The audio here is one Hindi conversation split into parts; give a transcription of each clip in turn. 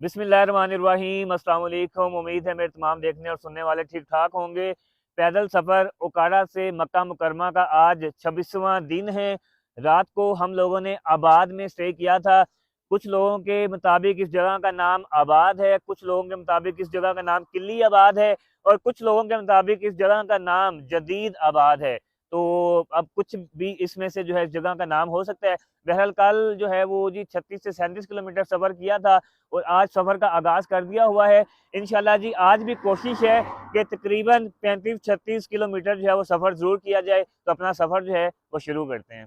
बिस्मिल्लाहिर्रहमानिर्रहीम। अस्सलाम वालेकुम। उम्मीद है मेरे तमाम देखने और सुनने वाले ठीक ठाक होंगे। पैदल सफ़र ओकाड़ा से मक्का मुकरमा का आज 26वां दिन है। रात को हम लोगों ने आबाद में स्टे किया था। कुछ लोगों के मुताबिक इस जगह का नाम आबाद है, कुछ लोगों के मुताबिक इस जगह का नाम किली आबाद है और कुछ लोगों के मुताबिक इस जगह का नाम जदीद आबाद है। तो अब कुछ भी इसमें से जो है इस जगह का नाम हो सकता है। बहरहाल कल जो है वो जी 36 से 37 किलोमीटर सफ़र किया था और आज सफ़र का आगाज़ कर दिया हुआ है। इंशाल्लाह जी आज भी कोशिश है कि तकरीबन 35-36 किलोमीटर जो है वो सफ़र ज़रूर किया जाए। तो अपना सफ़र जो है वो शुरू करते हैं।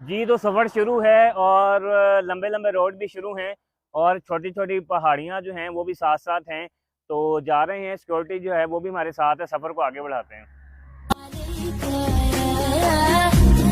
जी तो सफ़र शुरू है और लंबे लंबे रोड भी शुरू हैं और छोटी छोटी पहाड़ियाँ जो हैं वो भी साथ साथ हैं। तो जा रहे हैं, सिक्योरिटी जो है वो भी हमारे साथ है। सफ़र को आगे बढ़ाते हैं।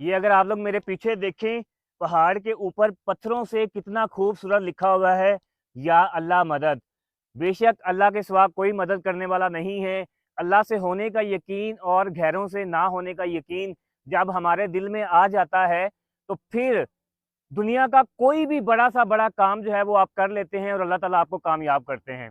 ये अगर आप लोग मेरे पीछे देखें, पहाड़ के ऊपर पत्थरों से कितना खूबसूरत लिखा हुआ है या अल्लाह मदद। बेशक अल्लाह के सिवा कोई मदद करने वाला नहीं है। अल्लाह से होने का यकीन और गैरों से ना होने का यकीन जब हमारे दिल में आ जाता है तो फिर दुनिया का कोई भी बड़ा सा बड़ा काम जो है वो आप कर लेते हैं और अल्लाह ताला आपको कामयाब करते हैं।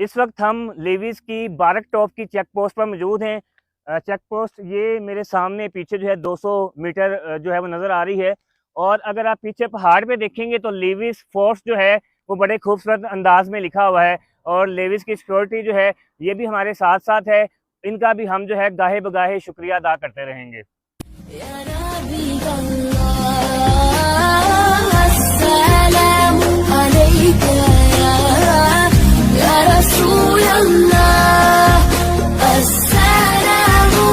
इस वक्त हम लेविस की बारक टॉप की चेक पोस्ट पर मौजूद हैं। चेक पोस्ट ये मेरे सामने पीछे जो है 200 मीटर जो है वो नज़र आ रही है और अगर आप पीछे पहाड़ पे देखेंगे तो लेविस फोर्स जो है वो बड़े खूबसूरत अंदाज में लिखा हुआ है और लेविस की सिक्योरिटी जो है ये भी हमारे साथ साथ है। इनका भी हम जो है गाहे बगाहे शुक्रिया अदा करते रहेंगे। या रसूल अल्लाह अस्सलामु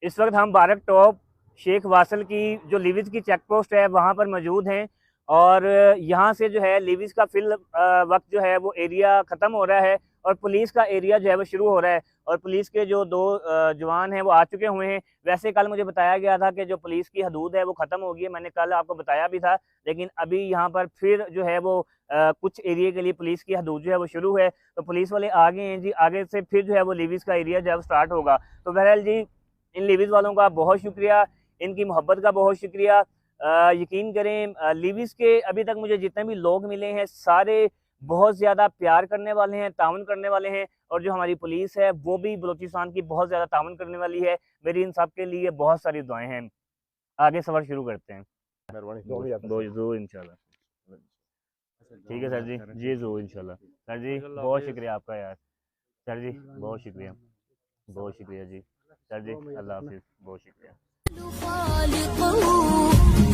इस वक्त हम बारक टॉप शेख वासल की जो लिविज की चेक पोस्ट है वहाँ पर मौजूद हैं और यहाँ से जो है लिविज का फिल वक्त जो है वो एरिया ख़त्म हो रहा है और पुलिस का एरिया जो है वो शुरू हो रहा है और पुलिस के जो दो जवान हैं वो आ चुके हुए हैं। वैसे कल मुझे बताया गया था कि जो पुलिस की हदूद है वो ख़त्म हो गई है, मैंने कल आपको बताया भी था, लेकिन अभी यहाँ पर फिर जो है वो कुछ एरिया के लिए पुलिस की हदूद जो है वो शुरू है। तो पुलिस वाले आगे हैं जी, आगे से फिर जो है वो लिविज का एरिया जो है वो स्टार्ट होगा। तो बहरहाल जी इन लिविज वालों का बहुत शुक्रिया, इनकी मोहब्बत का बहुत शुक्रिया। यकीन करें लिविज के अभी तक मुझे जितने भी लोग मिले हैं सारे बहुत ज़्यादा प्यार करने वाले हैं, ताउन करने वाले हैं और जो हमारी पुलिस है वो भी बलूचिस्तान की बहुत ज़्यादा ताउन करने वाली है। मेरी इन सब के लिए बहुत सारी दुआएं हैं। आगे सफ़र शुरू करते हैं ज़रूर इंशाल्लाह। ठीक है सर जी, जी ज़रूर इंशाल्लाह। सर जी बहुत शुक्रिया आपका यार, सर जी बहुत शुक्रिया, बहुत शुक्रिया जी, सर जी अल्लाह हाफिज़, बहुत शुक्रिया।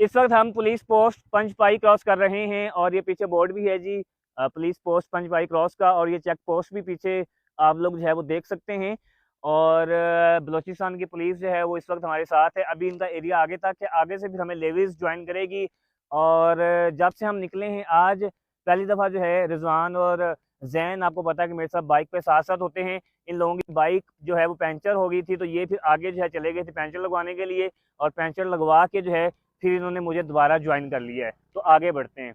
इस वक्त हम पुलिस पोस्ट पंचपाई क्रॉस कर रहे हैं और ये पीछे बोर्ड भी है जी पुलिस पोस्ट पंचपाई क्रॉस का और ये चेक पोस्ट भी पीछे आप लोग जो है वो देख सकते हैं। और बलूचिस्तान की पुलिस जो है वो इस वक्त हमारे साथ है। अभी इनका एरिया आगे तक है, आगे से फिर हमें लेविस ज्वाइन करेगी। और जब से हम निकले हैं आज पहली दफ़ा जो है रिजवान और जैन, आपको पता है कि मेरे साथ बाइक पे साथ साथ होते हैं, इन लोगों की बाइक जो है वो पंचर हो गई थी तो ये फिर आगे जो है चले गए थे पंचर लगवाने के लिए और पंचर लगवा के जो है फिर इन्होंने मुझे दोबारा ज्वाइन कर लिया है। तो आगे बढ़ते हैं।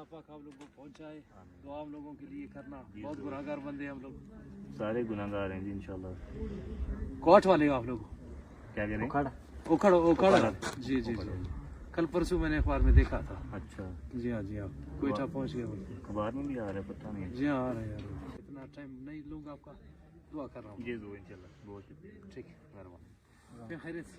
अल्लाह पाक आप लोगों को पहुंचाए। दुआ हम लोगों के लिए करना, बहुत गुनाहगार बंदे हम लोग, सारे गुनाहगार हैं जी इंशाल्लाह। कोट वाले हो आप लोग? क्या कह रहे हैं? ओखड़ ओखड़ जी जी जी, कल परसों मैंने अखबार में देखा था। अच्छा जी हाँ जी हाँ, कोयटा पहुंच गए। अखबार में भी आ रहा है, पता नहीं। जी हाँ आ रहे हैं यार, इतना टाइम नहीं लूँगा आपका, दुआ कर रहा हूँ। जी दो इंशाल्लाह, बहुत शुक्रिया। ठीक है, मेहरबानी। खैरियत से?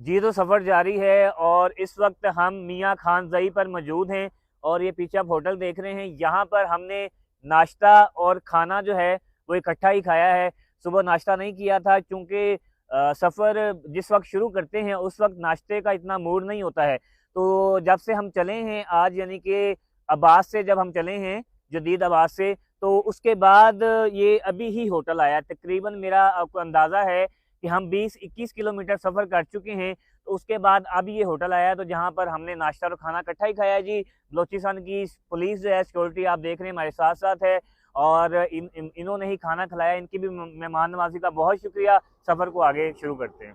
जी तो सफ़र जारी है और इस वक्त हम मियाँ खान ज़ई पर मौजूद हैं और ये पीछे आप होटल देख रहे हैं। यहाँ पर हमने नाश्ता और खाना जो है वो इकट्ठा ही खाया है। सुबह नाश्ता नहीं किया था क्योंकि सफ़र जिस वक्त शुरू करते हैं उस वक्त नाश्ते का इतना मूड नहीं होता है। तो जब से हम चले हैं आज, यानी कि अब्बास से जब हम चले हैं, जदीद अब्बास से, तो उसके बाद ये अभी ही होटल आया। तकरीबन मेरा आपको अंदाज़ा है कि हम 20-21 किलोमीटर सफ़र कर चुके हैं। तो उसके बाद अब ये होटल आया, तो जहाँ पर हमने नाश्ता और खाना इकट्ठा ही खाया है जी। बलोचिस्तान की पुलिस जो है, सिक्योरिटी आप देख रहे हैं हमारे साथ साथ है और इन्होंने ही खाना खिलाया। इनकी भी मेहमान नवाजी का बहुत शुक्रिया। सफ़र को आगे शुरू करते हैं।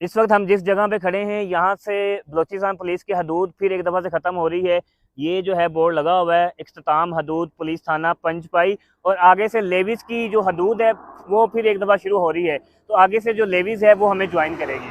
इस वक्त हम जिस जगह पे खड़े हैं यहाँ से बलोचिस्तान पुलिस की हदूद फिर एक दफ़ा से ख़त्म हो रही है। ये जो है बोर्ड लगा हुआ है, इख्तिताम हदूद पुलिस थाना पंजपाई, और आगे से लेविस की जो हदूद है वो फिर एक दफ़ा शुरू हो रही है। तो आगे से जो लेविस है वो हमें ज्वाइन करेगी।